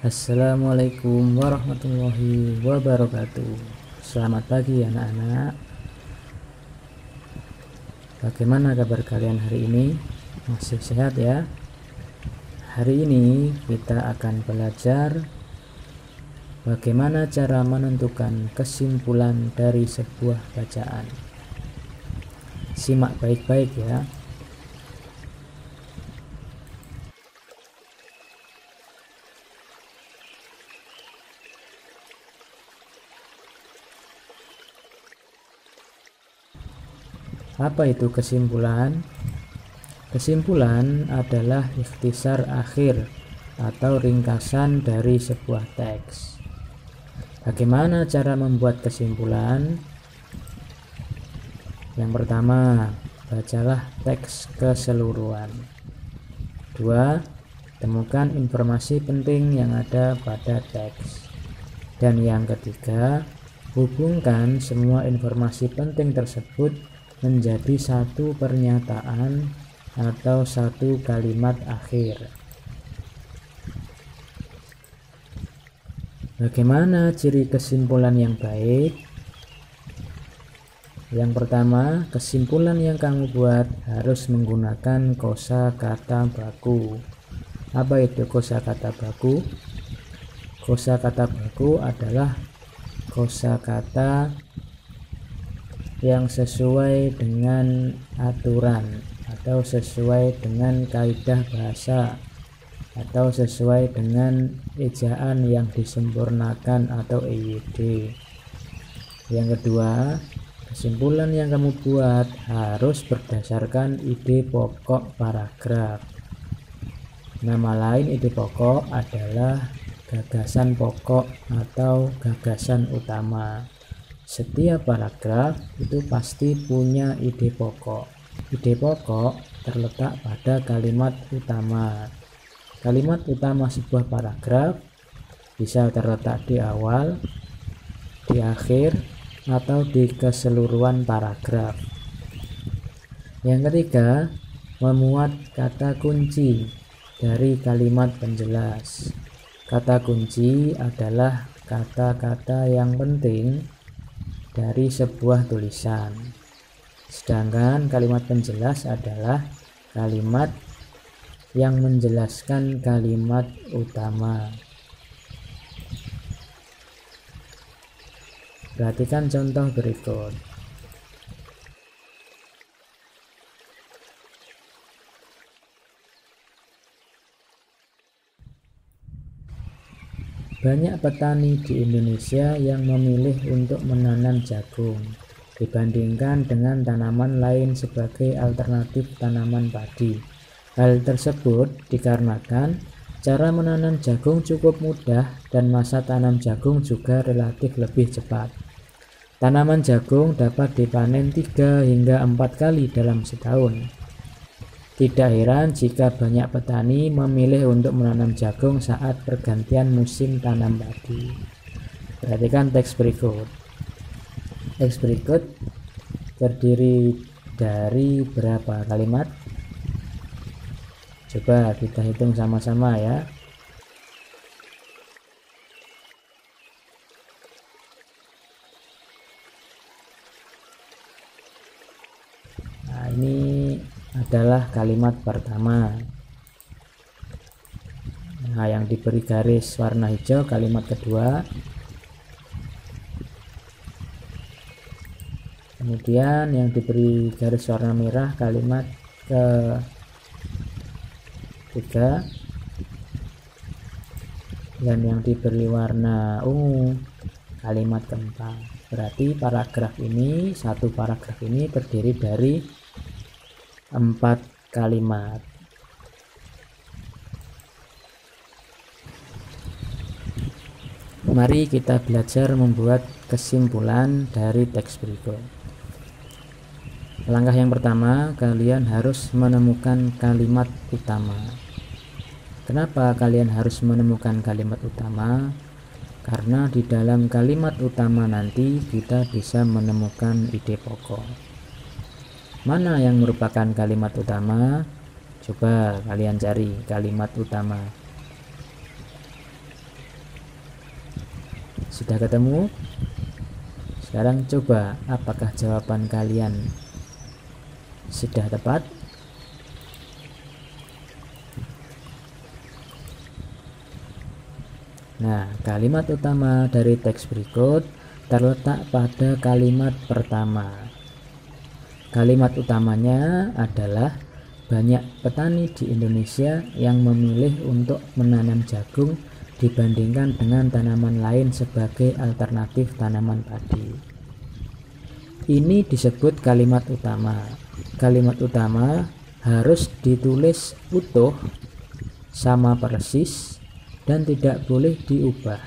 Assalamualaikum warahmatullahi wabarakatuh. Selamat pagi anak-anak. Bagaimana kabar kalian hari ini? Masih sehat ya? Hari ini kita akan belajar bagaimana cara menentukan kesimpulan dari sebuah bacaan. Simak baik-baik ya. Apa itu kesimpulan? Kesimpulan adalah ikhtisar akhir atau ringkasan dari sebuah teks. Bagaimana cara membuat kesimpulan? Yang pertama, bacalah teks keseluruhan. 2. Temukan informasi penting yang ada pada teks. Dan yang ketiga, hubungkan semua informasi penting tersebut menjadi satu pernyataan atau satu kalimat akhir. Bagaimana ciri kesimpulan yang baik? Yang pertama, kesimpulan yang kamu buat harus menggunakan kosakata baku. Apa itu kosakata baku? Kosakata baku adalah kosakata yang sesuai dengan aturan atau sesuai dengan kaidah bahasa atau sesuai dengan ejaan yang disempurnakan atau EYD. Yang kedua, kesimpulan yang kamu buat harus berdasarkan ide pokok paragraf. Nama lain ide pokok adalah gagasan pokok atau gagasan utama. Setiap paragraf itu pasti punya ide pokok. Ide pokok terletak pada kalimat utama. Kalimat utama sebuah paragraf bisa terletak di awal, di akhir, atau di keseluruhan paragraf. Yang ketiga, memuat kata kunci dari kalimat penjelas. Kata kunci adalah kata-kata yang penting dari sebuah tulisan, sedangkan kalimat penjelas adalah kalimat yang menjelaskan kalimat utama. Perhatikan contoh berikut. Banyak petani di Indonesia yang memilih untuk menanam jagung dibandingkan dengan tanaman lain sebagai alternatif tanaman padi. Hal tersebut dikarenakan cara menanam jagung cukup mudah dan masa tanam jagung juga relatif lebih cepat. Tanaman jagung dapat dipanen 3 hingga 4 kali dalam setahun. Tidak heran jika banyak petani memilih untuk menanam jagung saat pergantian musim tanam padi. Perhatikan teks berikut. Teks berikut terdiri dari berapa kalimat? Coba kita hitung sama-sama ya. Nah, ini adalah kalimat pertama. Nah, yang diberi garis warna hijau kalimat kedua. Kemudian yang diberi garis warna merah kalimat ketiga. Dan yang diberi warna ungu kalimat keempat. Berarti satu paragraf ini terdiri dari 4 kalimat. Mari kita belajar membuat kesimpulan dari teks berikut. Langkah yang pertama, kalian harus menemukan kalimat utama. Kenapa kalian harus menemukan kalimat utama? Karena di dalam kalimat utama nanti kita bisa menemukan ide pokok. Mana yang merupakan kalimat utama? Coba kalian cari kalimat utama. Sudah ketemu? Sekarang coba apakah jawaban kalian sudah tepat? Nah, kalimat utama dari teks berikut terletak pada kalimat pertama. Kalimat utamanya adalah banyak petani di Indonesia yang memilih untuk menanam jagung dibandingkan dengan tanaman lain sebagai alternatif tanaman padi. Ini disebut kalimat utama. Kalimat utama harus ditulis utuh, sama persis, dan tidak boleh diubah.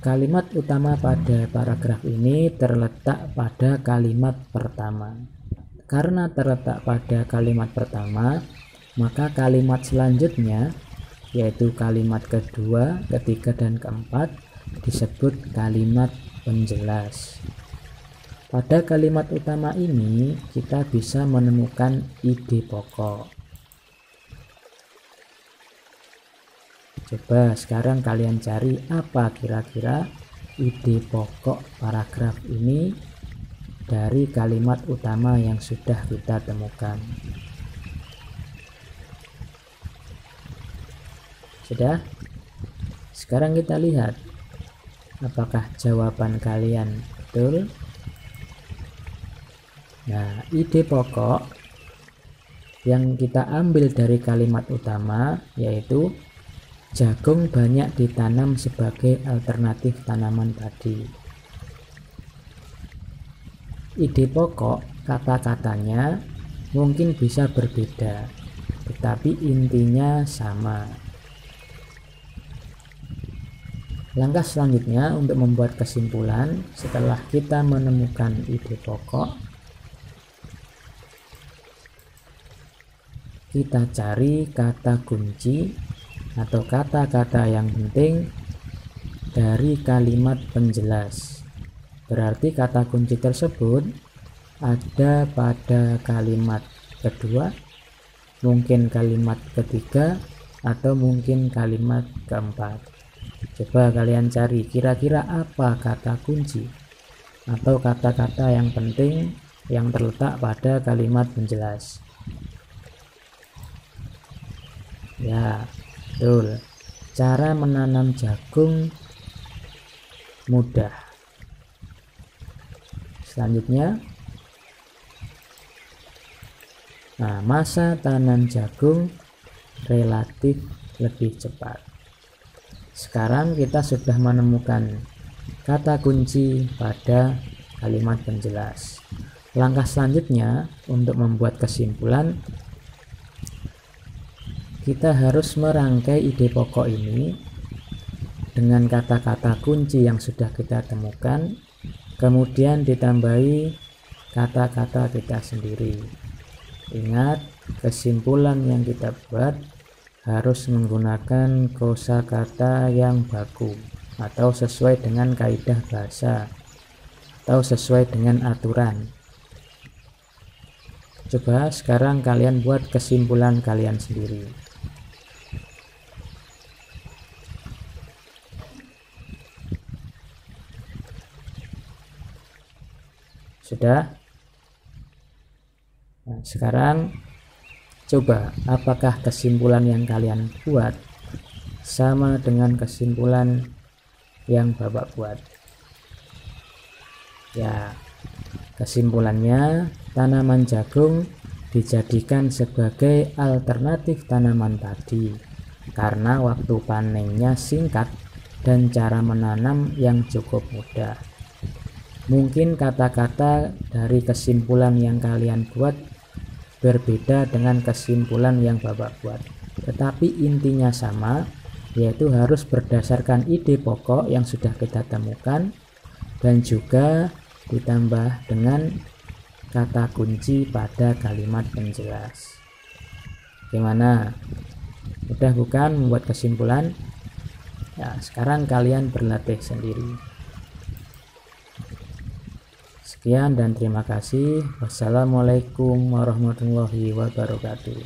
Kalimat utama pada paragraf ini terletak pada kalimat pertama. Karena terletak pada kalimat pertama, maka kalimat selanjutnya, yaitu kalimat kedua, ketiga, dan keempat, disebut kalimat penjelas. Pada kalimat utama ini, kita bisa menemukan ide pokok. Coba sekarang kalian cari apa kira-kira ide pokok paragraf ini dari kalimat utama yang sudah kita temukan. Sudah? Sekarang kita lihat apakah jawaban kalian betul. Nah, ide pokok yang kita ambil dari kalimat utama yaitu jagung banyak ditanam sebagai alternatif tanaman padi. Ide pokok kata-katanya mungkin bisa berbeda, tetapi intinya sama. Langkah selanjutnya untuk membuat kesimpulan setelah kita menemukan ide pokok, kita cari kata kunci atau kata-kata yang penting dari kalimat penjelas. Berarti kata kunci tersebut ada pada kalimat kedua, mungkin kalimat ketiga, atau mungkin kalimat keempat. Coba kalian cari kira-kira apa kata kunci atau kata-kata yang penting yang terletak pada kalimat penjelas. Ya, betul. Cara menanam jagung mudah. Selanjutnya, masa tanam jagung relatif lebih cepat. Sekarang kita sudah menemukan kata kunci pada kalimat penjelas. Langkah selanjutnya untuk membuat kesimpulan, kita harus merangkai ide pokok ini dengan kata-kata kunci yang sudah kita temukan, kemudian ditambahi kata-kata kita sendiri. Ingat, kesimpulan yang kita buat harus menggunakan kosakata yang baku atau sesuai dengan kaidah bahasa atau sesuai dengan aturan. Coba sekarang kalian buat kesimpulan kalian sendiri. Sudah? Nah, sekarang coba apakah kesimpulan yang kalian buat sama dengan kesimpulan yang Bapak buat? Ya, kesimpulannya tanaman jagung dijadikan sebagai alternatif tanaman padi karena waktu panennya singkat dan cara menanam yang cukup mudah. Mungkin kata-kata dari kesimpulan yang kalian buat berbeda dengan kesimpulan yang Bapak buat, tetapi intinya sama, yaitu harus berdasarkan ide pokok yang sudah kita temukan dan juga ditambah dengan kata kunci pada kalimat penjelas. Gimana? Mudah bukan membuat kesimpulan? Ya, sekarang kalian berlatih sendiri. Sekian dan terima kasih. Wassalamualaikum warahmatullahi wabarakatuh.